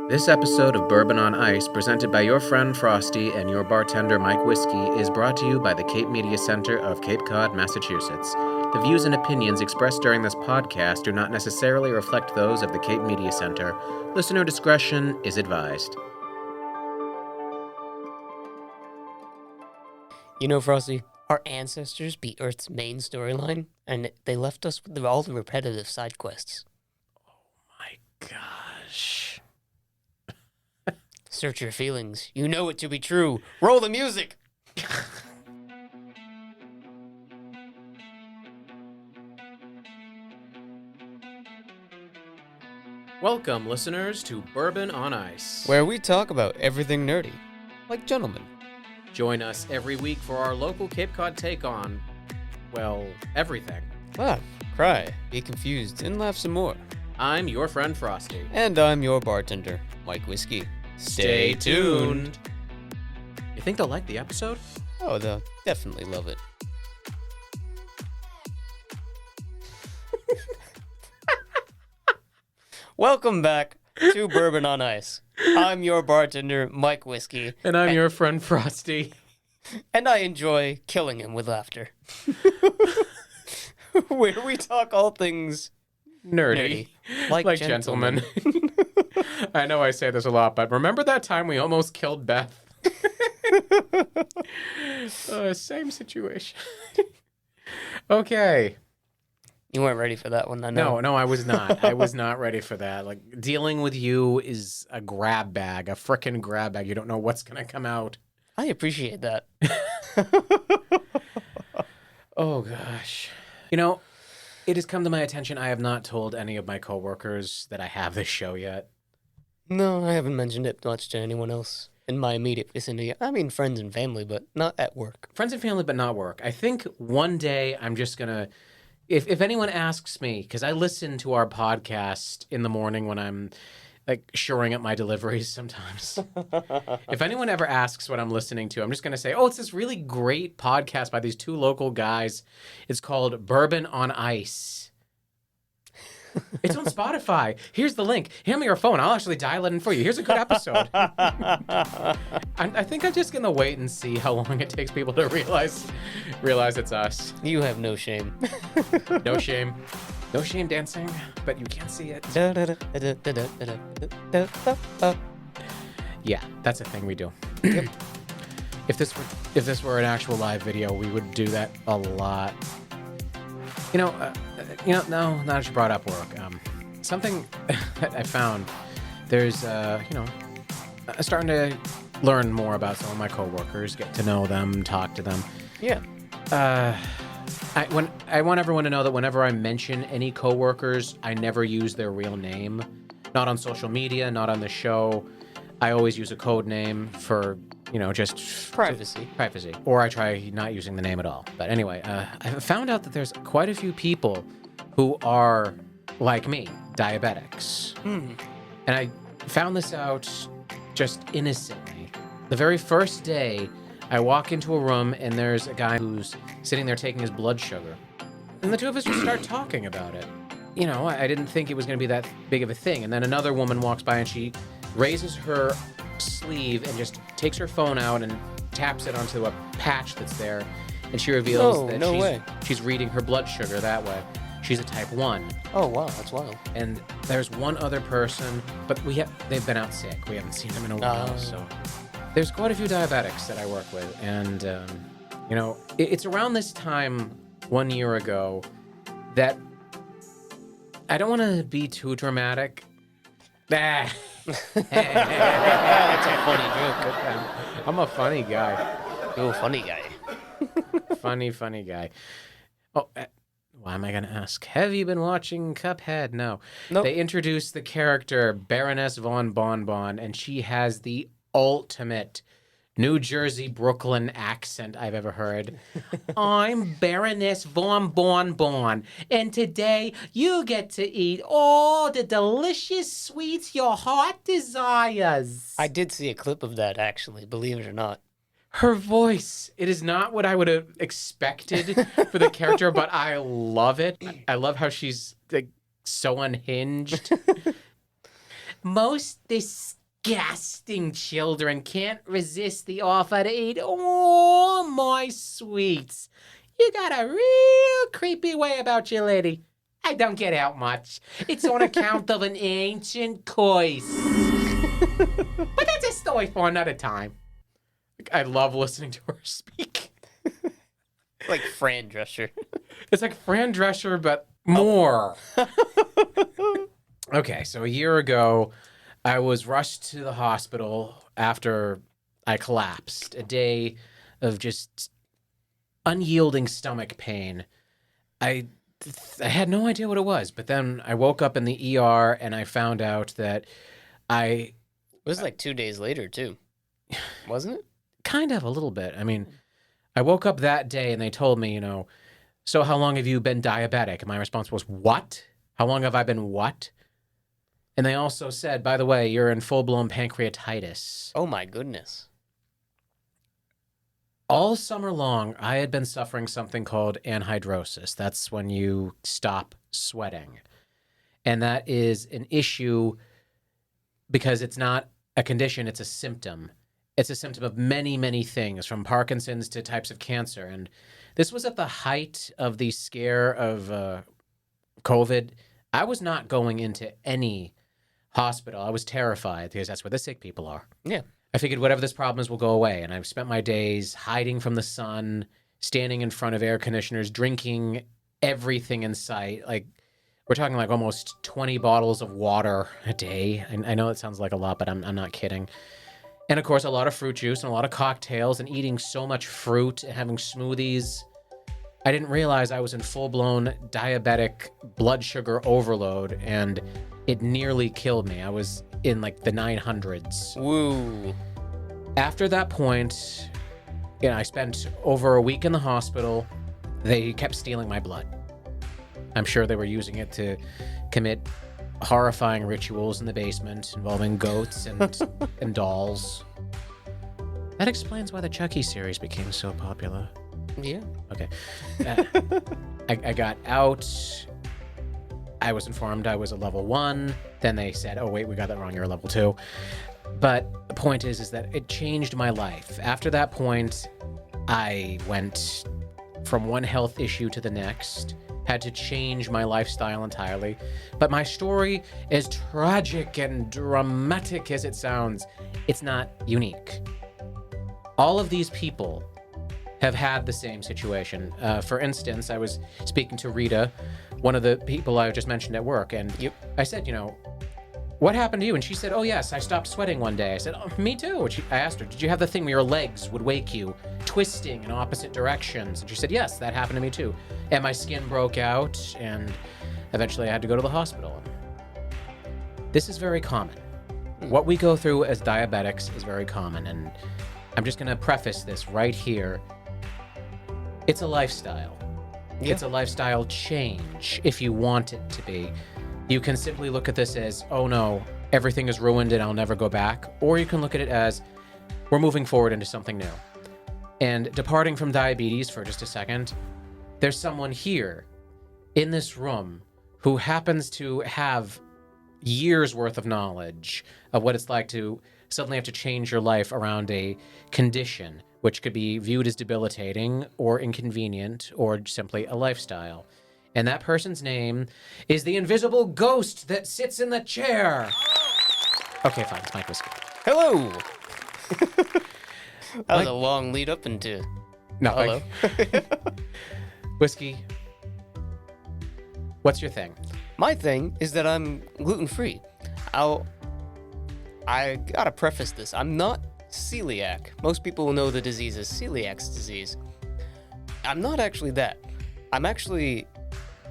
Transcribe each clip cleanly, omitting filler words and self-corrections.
This episode of Bourbon on Ice, presented by your friend Frosty and your bartender Mike Whiskey, is brought to you by the Cape Media Center of Cape Cod, Massachusetts. The views and opinions expressed during this podcast do not necessarily reflect those of the Cape Media Center. Listener discretion is advised. You know, Frosty, our ancestors beat Earth's main storyline, and they left us with all the repetitive side quests. My gosh. Search your feelings. You know it to be true. Roll the music! Welcome, listeners, to Bourbon on Ice, Where we talk about everything nerdy, like gentlemen. Join us every week for our local Cape Cod take on, well, everything. Laugh, cry, be confused, and laugh some more. I'm your friend Frosty. And I'm your bartender, Mike Whiskey. Stay tuned. You think they'll like the episode? Oh, they'll definitely love it. Welcome back to Bourbon on Ice. I'm your bartender, Mike Whiskey. And I'm your friend Frosty. And I enjoy killing him with laughter. Where we talk all things Nerdy. Like gentlemen. I know I say this a lot, but remember that time we almost killed Beth? Same situation. Okay. You weren't ready for that one, I know. No, I was not. I was not ready for that. Like, dealing with you is a grab bag, a frickin' grab bag. You don't know what's going to come out. I appreciate that. Oh, gosh. You know, it has come to my attention I have not told any of my coworkers that I have this show yet. No, I haven't mentioned it much to anyone else in my immediate vicinity. I mean, friends and family, but not at work. Friends and family, but not work. I think one day I'm just going to... If anyone asks me, because I listen to our podcast in the morning when I'm like shoring up my deliveries sometimes. If anyone ever asks what I'm listening to, I'm just going to say, oh, it's this really great podcast by these two local guys. It's called Bourbon on Ice. It's on Spotify. Here's the link. Hand me your phone. I'll actually dial it in for you. Here's a good episode. I think I'm just going to wait and see how long it takes people to realize it's us. You have no shame. No shame. No shame dancing, but you can't see it. Yeah, that's a thing we do. If this were an actual live video, we would do that a lot. No, now that you brought up work, something that I found, there's, starting to learn more about some of my coworkers, get to know them, talk to them. Yeah. I want everyone to know that whenever I mention any coworkers, I never use their real name. Not on social media, not on the show. I always use a code name for, just... Privacy. Privacy. Or I try not using the name at all. But anyway, I found out that there's quite a few people who are, like me, diabetics. And I found this out just innocently. The very first day, I walk into a room and there's a guy who's sitting there taking his blood sugar. And the two of us just start talking about it. I didn't think it was going to be that big of a thing. And then another woman walks by and she raises her sleeve and just takes her phone out and taps it onto a patch that's there. And she reveals that she's reading her blood sugar that way. She's a type 1. Oh, wow, that's wild. And there's one other person, but they've been out sick. We haven't seen them in a while, so... There's quite a few diabetics that I work with, and, it's around this time 1 year ago that I don't want to be too dramatic. That's a funny joke. I'm a funny guy. You're a funny guy. Funny guy. Oh, why am I going to ask? Have you been watching Cuphead? No. Nope. They introduced the character Baroness von Bonbon, and she has the ultimate New Jersey Brooklyn accent I've ever heard. I'm Baroness von Bonbon, and today you get to eat all the delicious sweets your heart desires. I did see a clip of that, actually, believe it or not. Her voice, it is not what I would have expected for the character, but I love it. I love how she's like so unhinged. Most disgusting children can't resist the offer to eat all my sweets. You got a real creepy way about you, lady. I don't get out much. It's on account of an ancient curse. But that's a story for another time. I love listening to her speak. Like Fran Drescher. It's like Fran Drescher, but more. Okay, so a year ago, I was rushed to the hospital after I collapsed. A day of just unyielding stomach pain. I had no idea what it was, but then I woke up in the ER and I found out that It was like 2 days later, too. Wasn't it? Kind of a little bit. I mean, I woke up that day and they told me, so how long have you been diabetic? And my response was, what? How long have I been what? And they also said, by the way, you're in full-blown pancreatitis. Oh, my goodness. All summer long, I had been suffering something called anhidrosis. That's when you stop sweating. And that is an issue because it's not a condition, it's a symptom. It's a symptom of many, many things, from Parkinson's to types of cancer. And this was at the height of the scare of COVID. I was not going into any hospital. I was terrified because that's where the sick people are. Yeah. I figured whatever this problem is will go away. And I've spent my days hiding from the sun, standing in front of air conditioners, drinking everything in sight. Like, we're talking like almost 20 bottles of water a day. I know it sounds like a lot, but I'm not kidding. And of course, a lot of fruit juice and a lot of cocktails and eating so much fruit and having smoothies. I didn't realize I was in full-blown diabetic blood sugar overload, and it nearly killed me. I was in like the 900s. Woo. After that point, I spent over a week in the hospital. They kept stealing my blood. I'm sure they were using it to commit horrifying rituals in the basement involving goats and dolls. That explains why the Chucky series became so popular. Yeah. Okay. I got out. I was informed I was a level 1. Then they said, oh, wait, we got that wrong. You're a level 2. But the point is that it changed my life. After that point, I went from one health issue to the next, had to change my lifestyle entirely. But my story, as tragic and dramatic as it sounds, it's not unique. All of these people have had the same situation. For instance, I was speaking to Rita, one of the people I just mentioned at work, and I said, what happened to you? And she said, oh, yes, I stopped sweating one day. I said, oh, me too. I asked her, did you have the thing where your legs would wake you, twisting in opposite directions? And she said, yes, that happened to me too. And my skin broke out, and eventually I had to go to the hospital. This is very common. What we go through as diabetics is very common, and I'm just going to preface this right here. It's a lifestyle. Yeah. It's a lifestyle change if you want it to be. You can simply look at this as, oh no, everything is ruined and I'll never go back. Or you can look at it as, we're moving forward into something new. And departing from diabetes for just a second, there's someone here in this room who happens to have years worth of knowledge of what it's like to suddenly have to change your life around a condition, which could be viewed as debilitating or inconvenient or simply a lifestyle. And that person's name is the invisible ghost that sits in the chair. Okay, fine. It's Mike Whiskey. Hello. That was a long lead up into. No, hello. Whiskey, what's your thing? My thing is that I'm gluten-free. I gotta preface this. I'm not celiac. Most people will know the disease as celiac's disease. I'm not actually that. I'm actually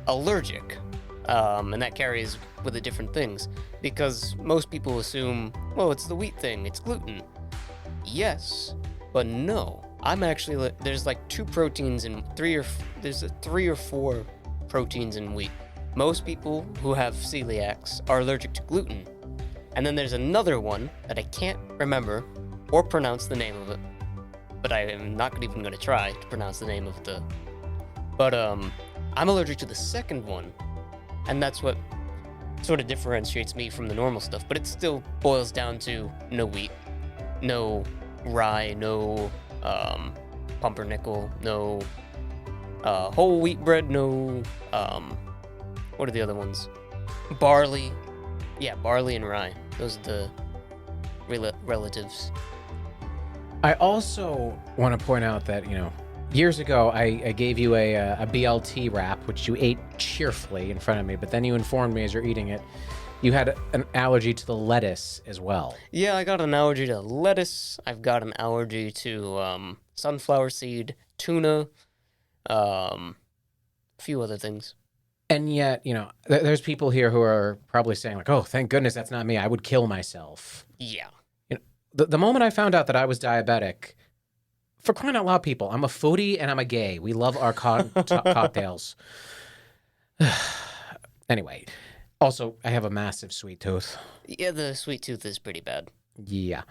allergic, and that carries with the different things, because most people assume, well, it's the wheat thing, it's gluten. Yes, but no. I'm actually, there's like 2 proteins in 3 or 4 proteins in wheat. Most people who have celiacs are allergic to gluten. And then there's another one that I can't remember or pronounce the name of it, but I am not even going to try to pronounce the name of the. But I'm allergic to the second one, and that's what sort of differentiates me from the normal stuff, but it still boils down to no wheat, no rye, no pumpernickel, no whole wheat bread, no what are the other ones? Barley. Yeah, barley and rye. Those are the relatives. I also want to point out that, years ago I gave you a BLT wrap, which you ate cheerfully in front of me, but then you informed me as you're eating it, you had an allergy to the lettuce as well. Yeah, I got an allergy to lettuce. I've got an allergy to sunflower seed, tuna, a few other things. And yet, there's people here who are probably saying like, oh, thank goodness that's not me. I would kill myself. Yeah. The moment I found out that I was diabetic, for crying out loud, people, I'm a foodie and I'm a gay. We love our cocktails. Anyway, also, I have a massive sweet tooth. Yeah, the sweet tooth is pretty bad. Yeah.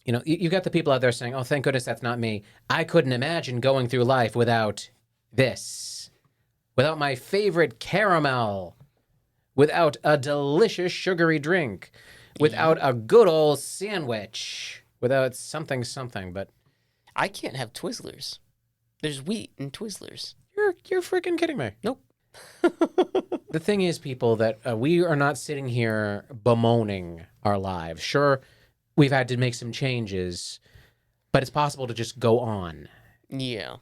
You got the people out there saying, oh, thank goodness that's not me. I couldn't imagine going through life without this, without my favorite caramel, without a delicious sugary drink, without a good old sandwich, without something, but... I can't have Twizzlers. There's wheat in Twizzlers. You're freaking kidding me. Nope. The thing is, people, that we are not sitting here bemoaning our lives. Sure, we've had to make some changes, but it's possible to just go on. Yeah.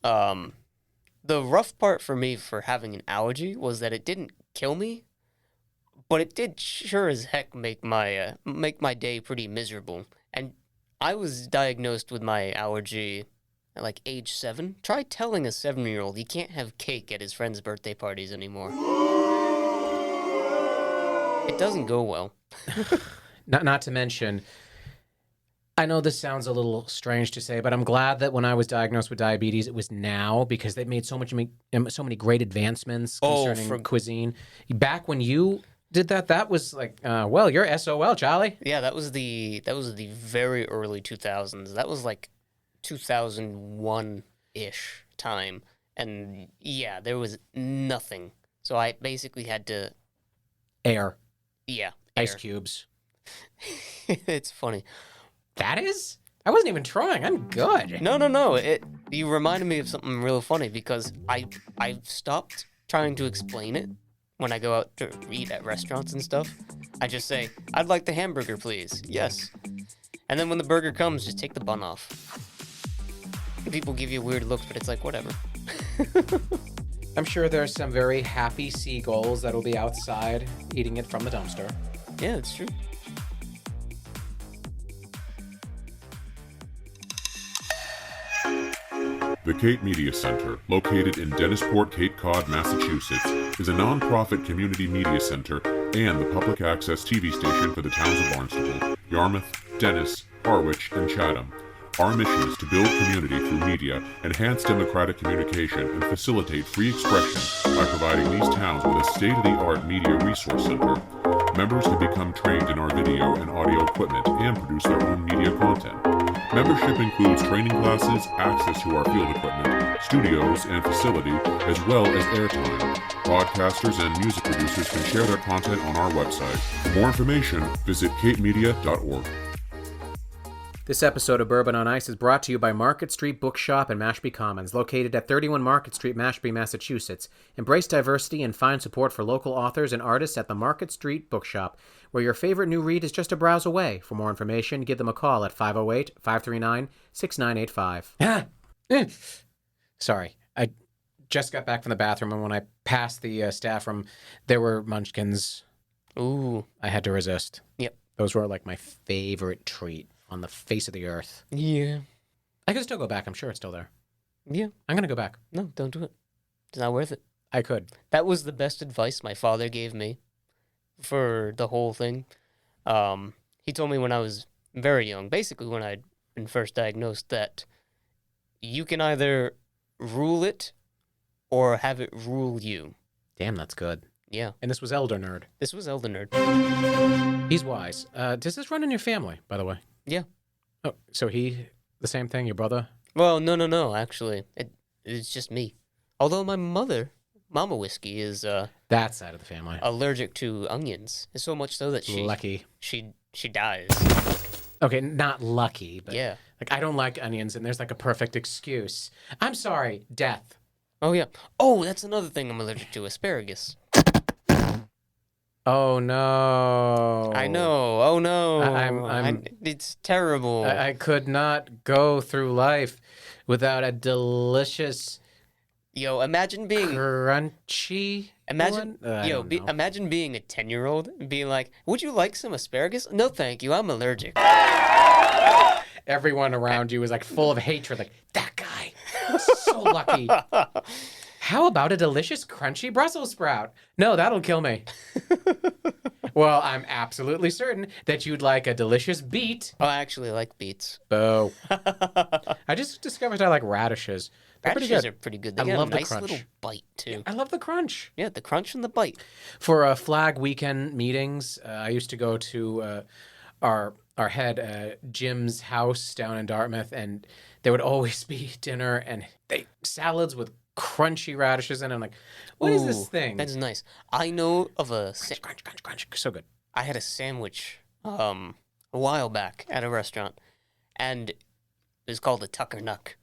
The rough part for me for having an allergy was that it didn't kill me, but it did sure as heck make my day pretty miserable. And I was diagnosed with my allergy at like age 7. Try telling a 7-year-old he can't have cake at his friends' birthday parties anymore. It doesn't go well. Not to mention, I know this sounds a little strange to say, but I'm glad that when I was diagnosed with diabetes, it was now, because they've made so many great advancements concerning cuisine. Back when you did that was like, well, you're SOL, Charlie. Yeah, that was the very early 2000s. That was like 2001-ish time. And yeah, there was nothing. So I basically had to... Air. Yeah. Ice cubes. It's funny. That is? I wasn't even trying. I'm good. No. You reminded me of something real funny because I stopped trying to explain it when I go out to eat at restaurants and stuff. I just say, I'd like the hamburger, please. Yes. And then when the burger comes, just take the bun off. People give you weird looks, but it's like, whatever. I'm sure there's some very happy seagulls that'll be outside eating it from the dumpster. Yeah, that's true. The Cape Media Center, located in Dennisport, Cape Cod, Massachusetts, is a non-profit community media center and the public access TV station for the towns of Barnstable, Yarmouth, Dennis, Harwich, and Chatham. Our mission is to build community through media, enhance democratic communication, and facilitate free expression by providing these towns with a state-of-the-art media resource center. Members can become trained in our video and audio equipment and produce their own media content. Membership includes training classes, access to our field equipment, studios, and facility, as well as airtime. Podcasters and music producers can share their content on our website. For more information, visit capemedia.org. This episode of Bourbon on Ice is brought to you by Market Street Bookshop in Mashpee Commons, located at 31 Market Street, Mashpee, Massachusetts. Embrace diversity and find support for local authors and artists at the Market Street Bookshop, where your favorite new read is just a browse away. For more information, give them a call at 508-539-6985. Sorry, I just got back from the bathroom, and when I passed the staff room, there were munchkins. Ooh. I had to resist. Yep. Those were like my favorite treat on the face of the earth. Yeah. I could still go back. I'm sure it's still there. Yeah. I'm going to go back. No, don't do it. It's not worth it. I could. That was the best advice my father gave me for the whole thing. He told me when I was very young, basically when I'd been first diagnosed, that you can either rule it or have it rule you. Damn, that's good. Yeah. And this was Elder Nerd. This was Elder Nerd. He's wise. Does this run in your family, by the way? Yeah. Oh, so the same thing, your brother? Well, no, actually. It's just me. Although my mother Mama Whiskey is That side of the family. allergic to onions. So much so that Lucky. she dies. Okay, not lucky, but Yeah. like I don't like onions, and there's like a perfect excuse. I'm sorry, death. Oh yeah. Oh, that's another thing I'm allergic to: asparagus. Oh no. I know. Oh no. It's terrible. I could not go through life without a delicious, Yo, imagine being crunchy. imagine one? I yo don't be, know. imagine being a 10-year-old and being like, "Would you like some asparagus?" No, thank you. I'm allergic. Everyone around you is like full of hatred. Like that guy, so lucky. How about a delicious, crunchy Brussels sprout? No, that'll kill me. Well, I'm absolutely certain that you'd like a delicious beet. Oh, I actually like beets. Boo. I just discovered I like radishes. They're pretty Radishes good. are pretty good. They I got love a the nice little crunch. bite too. I love the crunch. Yeah, the crunch and the bite. For flag weekend meetings, I used to go to our head Jim's house down in Dartmouth, and there would always be dinner and salads with crunchy radishes in it. I'm like, what is this Ooh, thing? That's nice. I know of Crunch, crunch, crunch. So good. I had a sandwich a while back at a restaurant, and it was called a Tucker Nuck,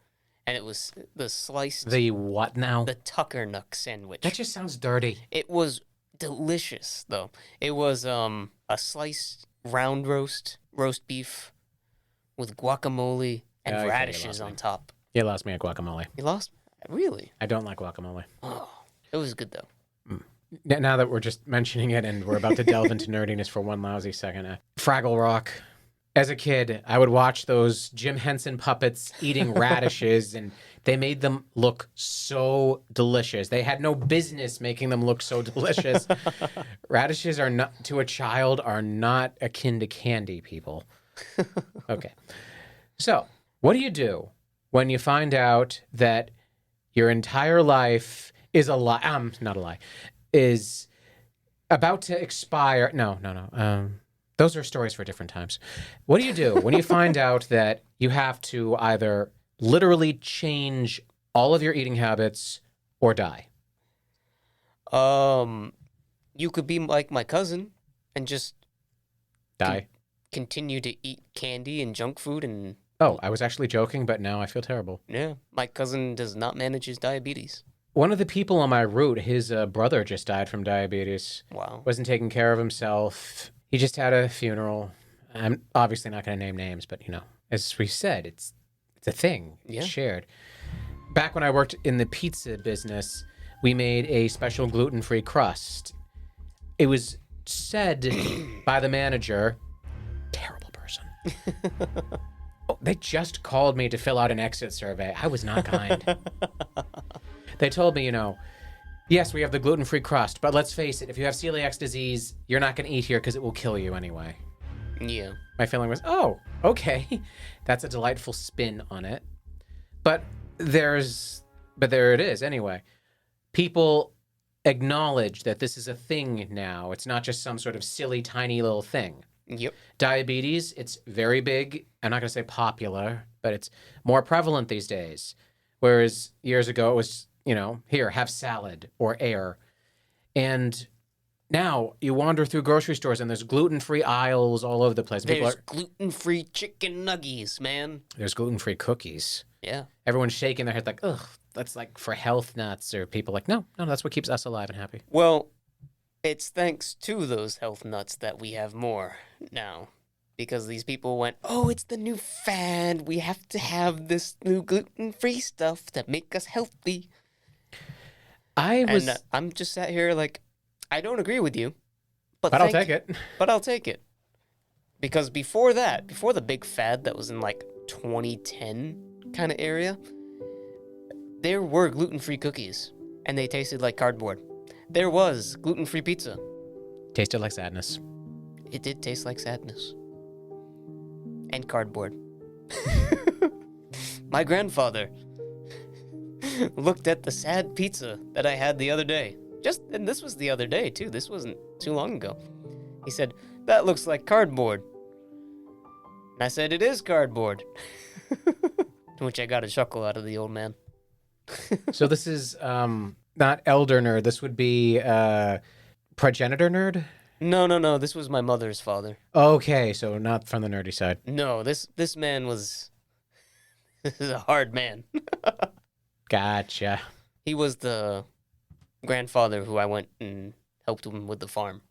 and it was the sliced The what now? the Tucker Nuck sandwich. That just sounds dirty. It was delicious though. It was a sliced round roast beef with guacamole and Okay, you radishes lost on me. top. You lost me at guacamole. You lost? Really? I don't like guacamole. Oh, it was good though. Now that we're just mentioning it and we're about to delve into nerdiness for one lousy second, Fraggle Rock. As a kid, I would watch those Jim Henson puppets eating radishes, and they made them look so delicious. They had no business making them look so delicious. Radishes are not, to a child, are not akin to candy, people. Okay. So, what do you do when you find out that your entire life is a lie? Not a lie. Is about to expire. No. Those are stories for different times. What do you do when you find out that you have to either literally change all of your eating habits or die? You could be like my cousin and just Die? continue to eat candy and junk food and Oh, I was actually joking, but now I feel terrible. yeah, my cousin does not manage his diabetes. One of the people on my route, his brother just died from diabetes. Wow. Wasn't taking care of himself. He just had a funeral. I'm obviously not going to name names, but as we said, it's a thing. Yeah. It's shared. Back when I worked in the pizza business, we made a special gluten-free crust. It was said by the manager, terrible person. Oh, they just called me to fill out an exit survey. I was not kind. They told me, yes, we have the gluten-free crust, but let's face it, if you have celiac disease, you're not going to eat here because it will kill you anyway. Yeah. My feeling was, oh, okay. That's a delightful spin on it. But there it is anyway. People acknowledge that this is a thing now. It's not just some sort of silly, tiny little thing. Yep. Diabetes, it's very big. I'm not going to say popular, but it's more prevalent these days. Whereas years ago it was, here, have salad or air. And now you wander through grocery stores and there's gluten-free aisles all over the place. There's gluten-free chicken nuggies, man. There's gluten-free cookies. Yeah. Everyone's shaking their head like, ugh, that's like for health nuts. Or people like, no, that's what keeps us alive and happy. Well, it's thanks to those health nuts that we have more now. Because these people went, oh, it's the new fad. We have to have this new gluten-free stuff that make us healthy. I'm just sat here like, I don't agree with you. But I'll take it. But I'll take it. Because before the big fad that was in like 2010 kind of area, there were gluten-free cookies. And they tasted like cardboard. There was gluten-free pizza. Tasted like sadness. It did taste like sadness. And cardboard. My grandfather looked at the sad pizza that I had the other day. And this was the other day, too. This wasn't too long ago. He said, that looks like cardboard. And I said, it is cardboard. To which I got a chuckle out of the old man. So this is not elder nerd. This would be progenitor nerd. No. This was my mother's father. Okay, so not from the nerdy side. No, this man was this is a hard man. Gotcha. He was the grandfather who I went and helped him with the farm.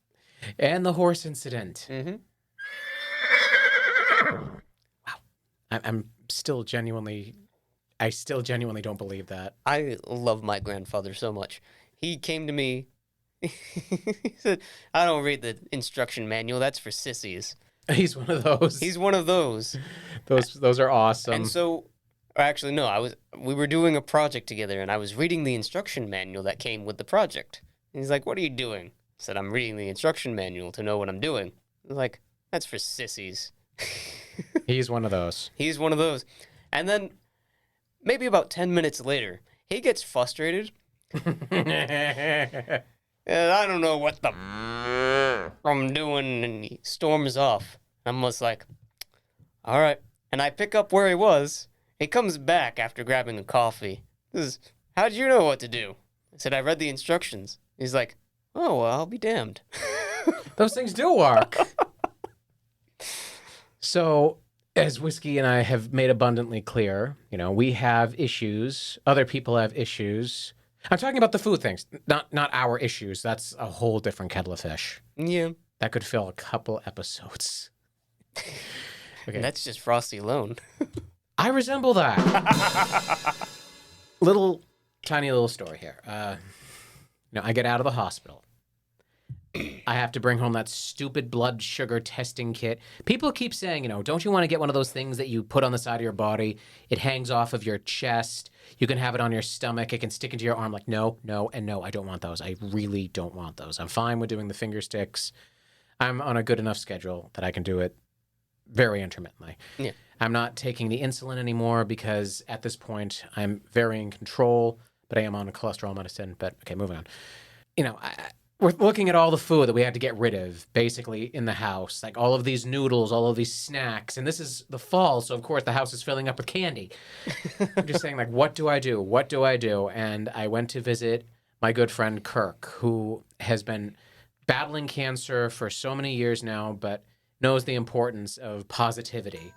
And the horse incident. Mm-hmm. Wow. I'm still genuinely... I still genuinely don't believe that. I love my grandfather so much. He came to me. He said, "I don't read the instruction manual. That's for sissies." He's one of those. He's one of those. Those are awesome. And so, actually, no. We were doing a project together, and I was reading the instruction manual that came with the project. And he's like, "What are you doing?" I said, "I'm reading the instruction manual to know what I'm doing." He's like, "That's for sissies." He's one of those. He's one of those. And then, maybe about 10 minutes later, he gets frustrated. And I don't know what the I'm doing, and he storms off. I'm just like, all right. And I pick up where he was. He comes back after grabbing a coffee. He says, "How'd you know what to do?" I said, "I read the instructions." He's like, "Oh, well, I'll be damned." Those things do work. So, as Whiskey and I have made abundantly clear, we have issues. Other people have issues. I'm talking about the food things, not our issues. That's a whole different kettle of fish. Yeah. That could fill a couple episodes. Okay. That's just Frosty alone. I resemble that. Tiny little story here. I get out of the hospital. I have to bring home that stupid blood sugar testing kit. People keep saying, don't you want to get one of those things that you put on the side of your body? It hangs off of your chest. You can have it on your stomach. It can stick into your arm. Like, no, and no, I don't want those. I really don't want those. I'm fine with doing the finger sticks. I'm on a good enough schedule that I can do it very intermittently. Yeah. I'm not taking the insulin anymore because at this point I'm very in control, but I am on a cholesterol medicine. But okay, moving on. We're looking at all the food that we had to get rid of, basically, in the house. Like all of these noodles, all of these snacks. And this is the fall, so of course the house is filling up with candy. I'm just saying, what do I do? What do I do? And I went to visit my good friend Kirk, who has been battling cancer for so many years now, but knows the importance of positivity.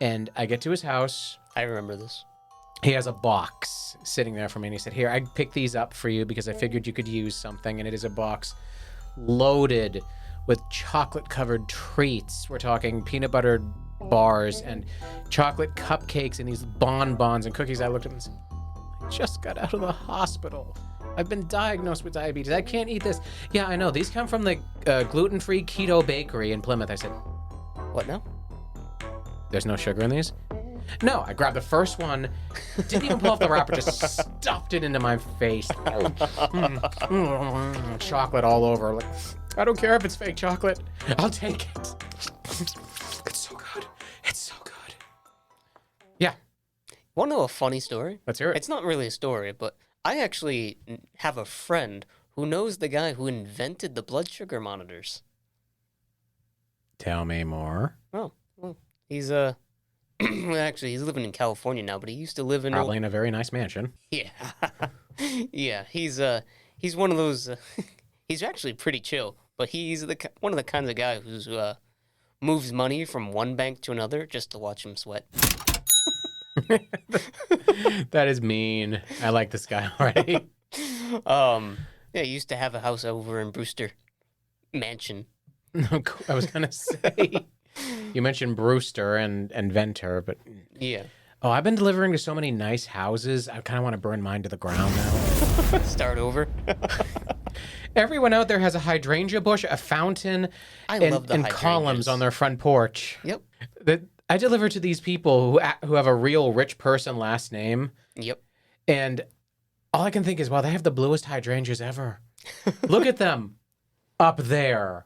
And I get to his house. I remember this. He has a box sitting there for me, and he said, "Here, I picked these up for you because I figured you could use something." And it is a box loaded with chocolate-covered treats. We're talking peanut butter bars and chocolate cupcakes and these bonbons and cookies. I looked at them and said, "I just got out of the hospital. I've been diagnosed with diabetes. I can't eat this." "Yeah, I know. These come from the Gluten-Free Keto Bakery in Plymouth." I said, "What now? There's no sugar in these?" "No." I grabbed the first one, didn't even pull off the wrapper, just stuffed it into my face. Chocolate all over. Like, I don't care if it's fake chocolate. I'll take it. It's so good. It's so good. Yeah. Want to know a funny story? Let's hear it. It's not really a story, but I actually have a friend who knows the guy who invented the blood sugar monitors. Tell me more. Oh, well, he's actually, he's living in California now, but he used to live in Probably in a very nice mansion. Yeah. Yeah, he's one of those he's actually pretty chill, but he's one of the kinds of guy who's moves money from one bank to another just to watch him sweat. That is mean. I like this guy already. Yeah, he used to have a house over in Brewster Mansion. I was gonna say, you mentioned Brewster and Venter, but Yeah. oh, I've been delivering to so many nice houses. I kind of want to burn mine to the ground now. Start over. Everyone out there has a hydrangea bush, a fountain, I and, love the and hydrangeas. columns on their front porch. Yep. That I deliver to these people who have a real rich person last name, Yep. and all I can think is, wow, they have the bluest hydrangeas ever. Look at them up there.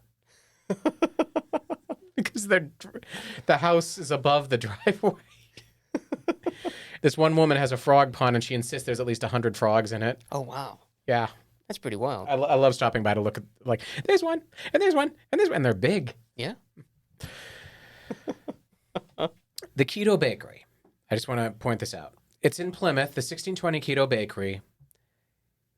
Because the house is above the driveway. This one woman has a frog pond, and she insists there's at least 100 frogs in it. Oh, wow. Yeah. That's pretty wild. I love stopping by to look at, like, there's one, and there's one, and there's one, and they're big. Yeah. The Keto Bakery. I just want to point this out. It's in Plymouth, the 1620 Keto Bakery.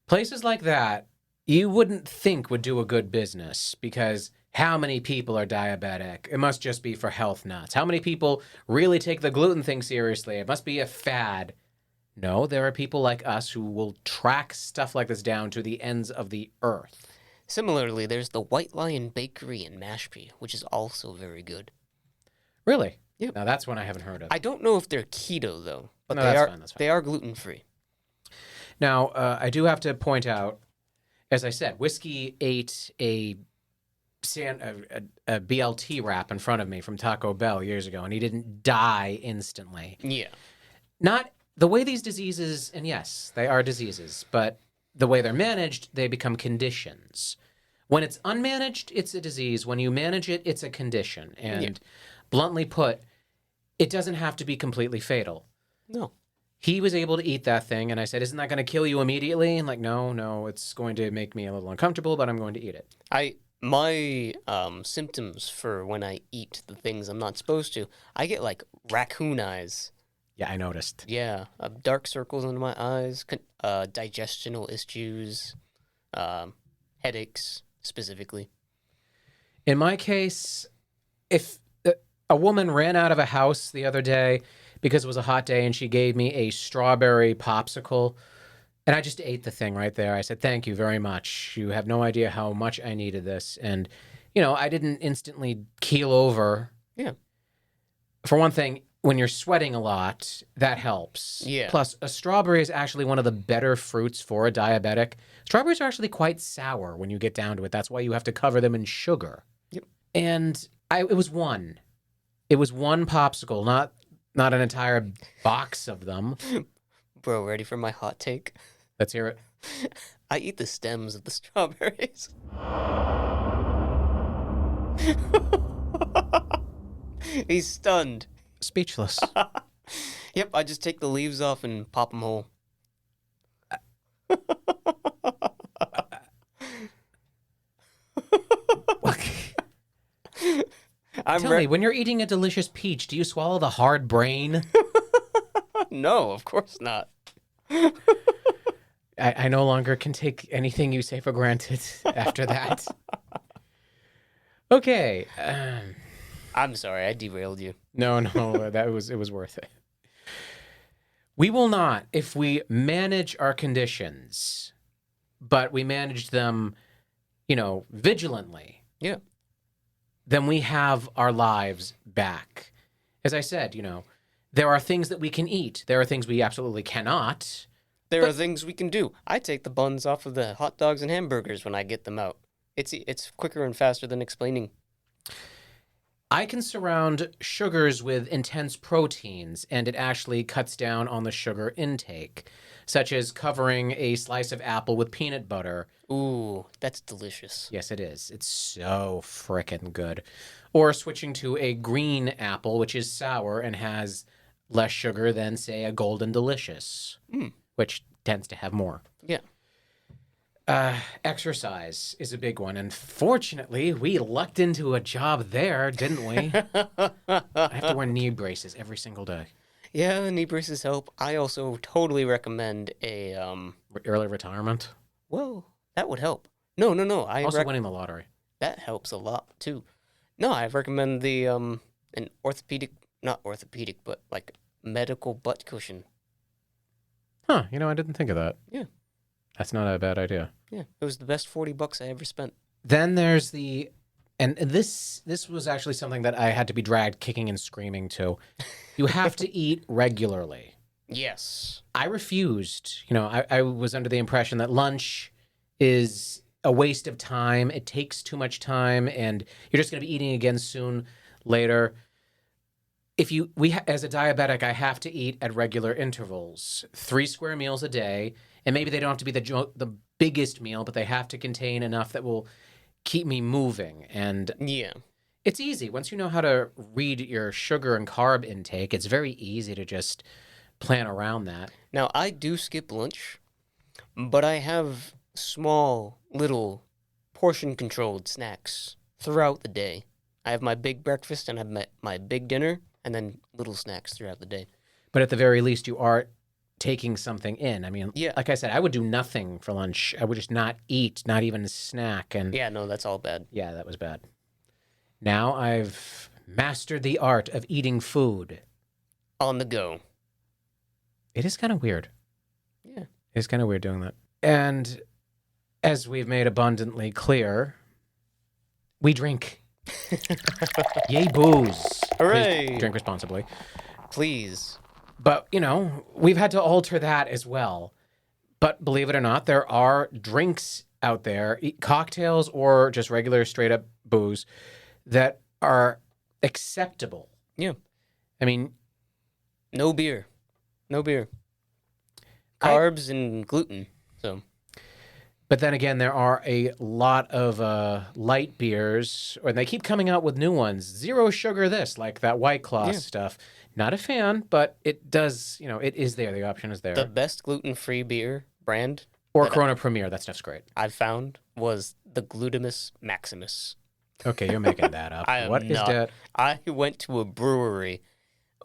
Places like that, you wouldn't think would do a good business because how many people are diabetic? It must just be for health nuts. How many people really take the gluten thing seriously? It must be a fad. No, there are people like us who will track stuff like this down to the ends of the earth. Similarly, there's the White Lion Bakery in Mashpee, which is also very good. Really? Yep. Now that's one I haven't heard of. I don't know if they're keto though, but No, they that's are. fine, that's fine. They are gluten-free. Now, I do have to point out, as I said, Whiskey ate a BLT wrap in front of me from Taco Bell years ago, and he didn't die instantly. Yeah. Not the way these diseases, and yes, they are diseases, but the way they're managed, they become conditions. When it's unmanaged, it's a disease. When you manage it, it's a condition. And bluntly put, it doesn't have to be completely fatal. No. He was able to eat that thing, and I said, "Isn't that going to kill you immediately?" And like, no, it's going to make me a little uncomfortable, but I'm going to eat it. My symptoms for when I eat the things I'm not supposed to, I get like raccoon eyes. Yeah, I noticed. Yeah, dark circles under my eyes, digestional issues, headaches specifically. In my case, if a woman ran out of a house the other day because it was a hot day and she gave me a strawberry popsicle, and I just ate the thing right there. I said, "Thank you very much. You have no idea how much I needed this." And, I didn't instantly keel over. Yeah. For one thing, when you're sweating a lot, that helps. Yeah. Plus, a strawberry is actually one of the better fruits for a diabetic. Strawberries are actually quite sour when you get down to it. That's why you have to cover them in sugar. Yep. And it was one. It was one popsicle, not an entire box of them. Bro, ready for my hot take? Let's hear it. I eat the stems of the strawberries. He's stunned. Speechless. Yep, I just take the leaves off and pop them whole. Tell me, when you're eating a delicious peach, do you swallow the hard brain? No, of course not. I no longer can take anything you say for granted after that. Okay. I'm sorry, I derailed you. No, it was worth it. We will not, if we manage our conditions, but we manage them, vigilantly. Yeah. Then we have our lives back. As I said, there are things that we can eat. There are things we absolutely cannot. There are things we can do. I take the buns off of the hot dogs and hamburgers when I get them out. It's quicker and faster than explaining. I can surround sugars with intense proteins, and it actually cuts down on the sugar intake, such as covering a slice of apple with peanut butter. Ooh, that's delicious. Yes, it is. It's so frickin' good. Or switching to a green apple, which is sour and has less sugar than, say, a Golden Delicious, which tends to have more. Yeah. Exercise is a big one, and fortunately, we lucked into a job there, didn't we? I have to wear knee braces every single day. Yeah, knee braces help. I also totally recommend a Early retirement. Well, that would help. No. Also winning the lottery. That helps a lot too. No, I recommend the an not orthopedic, but like medical butt cushion. Huh, I didn't think of that. Yeah. That's not a bad idea. Yeah, it was the best $40 I ever spent. Then there's and this was actually something that I had to be dragged kicking and screaming to. You have to eat regularly. Yes. I refused. I was under the impression that lunch is a waste of time. It takes too much time, and you're just going to be eating again soon later. As a diabetic, I have to eat at regular intervals, 3 square meals a day, and maybe they don't have to be the biggest meal, but they have to contain enough that will keep me moving. And yeah, it's easy. Once you know how to read your sugar and carb intake, it's very easy to just plan around that. Now, I do skip lunch, but I have small, little, portion-controlled snacks throughout the day. I have my big breakfast and I have my big dinner, and then little snacks throughout the day. But at the very least, you are taking something in. I mean, Yeah. like I said, I would do nothing for lunch. I would just not eat, not even snack. And Yeah, no, that's all bad. yeah, that was bad. Now I've mastered the art of eating food. On the go. It is kind of weird. Yeah. It's kind of weird doing that. And as we've made abundantly clear, we drink. Yay, booze. Hooray! Please drink responsibly. Please. But, we've had to alter that as well. But believe it or not, there are drinks out there, cocktails or just regular straight up booze, that are acceptable. Yeah. I mean, No beer. No beer. Carbs and gluten. So. but then again, there are a lot of light beers, and they keep coming out with new ones. Zero sugar this, like that White Claw stuff. Not a fan, but it does, it is there. The option is there. The best gluten-free beer brand Or Corona Premier, that stuff's great. I've found was the Glutamus Maximus. Okay, you're making that up. I am What is not. that? I went to a brewery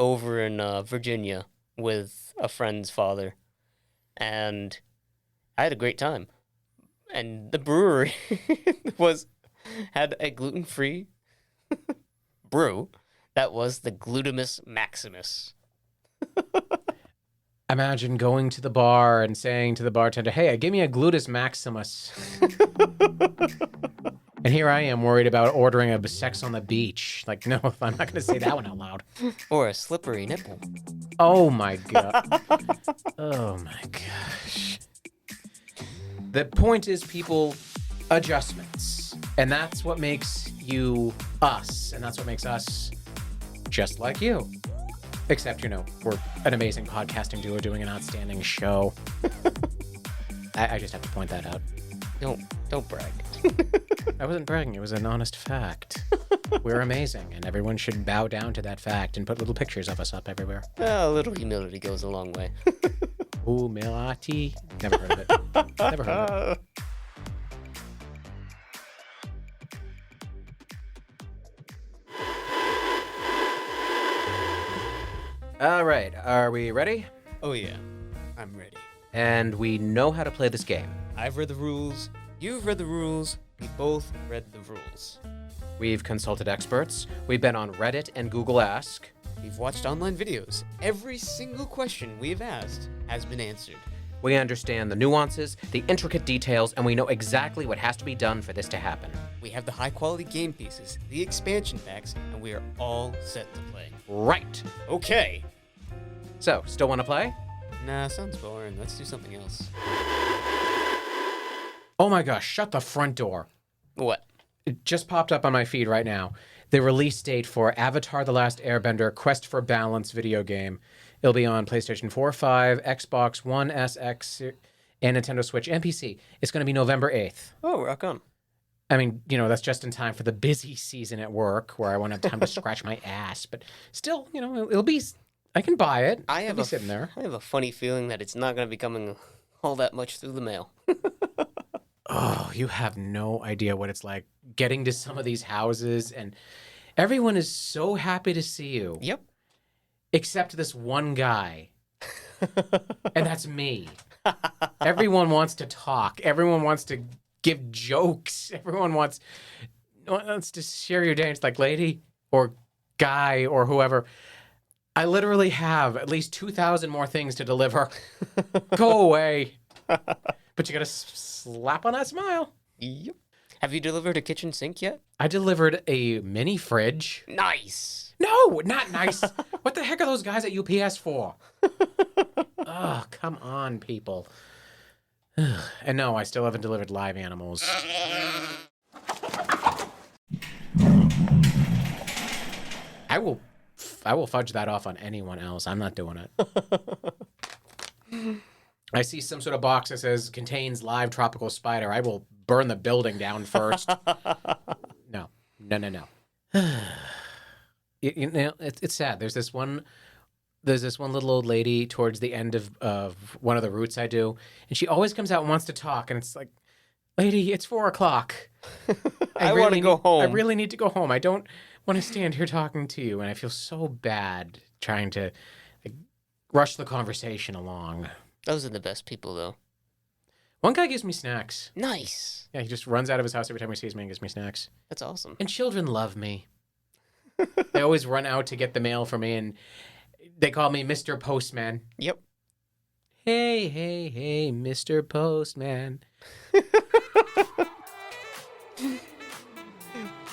over in Virginia with a friend's father, and I had a great time. And the brewery had a gluten-free brew that was the Glutamus Maximus. Imagine going to the bar and saying to the bartender, "Hey, give me a Gluteus Maximus." And here I am worried about ordering a sex on the beach. Like, no, I'm not going to say that one out loud. Or a slippery nipple. Oh my god. Oh my gosh. The point is, people, adjustments. And that's what makes you us. And that's what makes us just like you. Except, we're an amazing podcasting duo doing an outstanding show. I just have to point that out. Don't brag. I wasn't bragging. It was an honest fact. We're amazing, and everyone should bow down to that fact and put little pictures of us up everywhere. A little humility goes a long way. Humility. Never heard of it. Never heard of it. All right, are we ready? Oh yeah, I'm ready. And we know how to play this game. I've read the rules. You've read the rules. We both read the rules. We've consulted experts. We've been on Reddit and Google Ask. We've watched online videos. Every single question we've asked has been answered. We understand the nuances, the intricate details, and we know exactly what has to be done for this to happen. We have the high-quality game pieces, the expansion packs, and we are all set to play. Right. Okay. So, still want to play? Nah, sounds boring. Let's do something else. Oh my gosh, shut the front door. What? It just popped up on my feed right now. The release date for Avatar: The Last Airbender Quest for Balance video game. It'll be on PlayStation 4, 5, Xbox One, SX, and Nintendo Switch and PC. It's going to be November 8th. Oh, rock on. I mean, that's just in time for the busy season at work where I won't have time to scratch my ass. But still, it'll be... I can buy it. It'll be sitting there. I have a funny feeling that it's not going to be coming all that much through the mail. Oh, you have no idea what it's like getting to some of these houses, and everyone is so happy to see you. Yep. Except this one guy. And that's me. Everyone wants to talk. Everyone wants to give jokes. Everyone wants to share your day. It's like, lady or guy or whoever, I literally have at least 2,000 more things to deliver. Go away. But you gotta slap on that smile. Yep. Have you delivered a kitchen sink yet? I delivered a mini fridge. Nice. No, not nice. What the heck are those guys at UPS for? Oh, come on, people. And no, I still haven't delivered live animals. I will fudge that off on anyone else. I'm not doing it. I see some sort of box that says contains live tropical spider. I will burn the building down first. No. It's sad. There's this one little old lady towards the end of one of the routes I do, and she always comes out and wants to talk, and it's like, lady, it's 4:00. I want to go home. I really need to go home. I don't want to stand here talking to you, and I feel so bad trying to rush the conversation along. Those are the best people, though. One guy gives me snacks. Nice. Yeah, he just runs out of his house every time he sees me and gives me snacks. That's awesome. And children love me. They always run out to get the mail for me, and they call me Mr. Postman. Yep. Hey, hey, hey, Mr. Postman.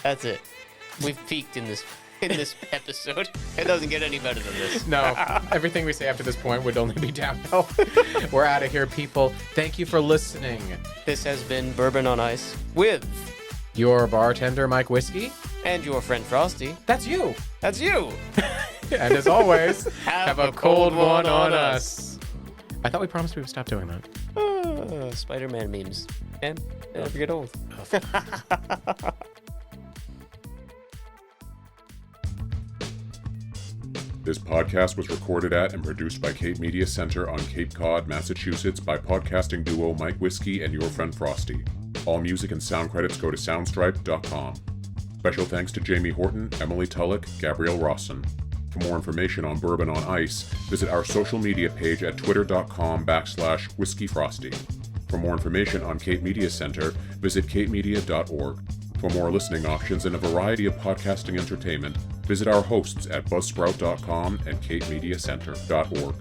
That's it. We've peaked in this episode. It doesn't get any better than this. No, everything we say after this point would only be downhill. We're out of here, people. Thank you for listening. This has been Bourbon on Ice with Your bartender, Mike Whiskey. and your friend Frosty. That's you. That's you. And as always, Have a cold one on us. I thought we promised we would stop doing that. Spider-Man memes. And they never get old. This podcast was recorded at and produced by Cape Media Center on Cape Cod, Massachusetts by podcasting duo Mike Whiskey and your friend Frosty. All music and sound credits go to soundstripe.com. Special thanks to Jamie Horton, Emily Tulloch, Gabrielle Rawson. For more information on Bourbon on Ice, visit our social media page at twitter.com/whiskeyfrosty. For more information on Cape Media Center, visit capemedia.org. For more listening options and a variety of podcasting entertainment, visit our hosts at buzzsprout.com and capemediacenter.org.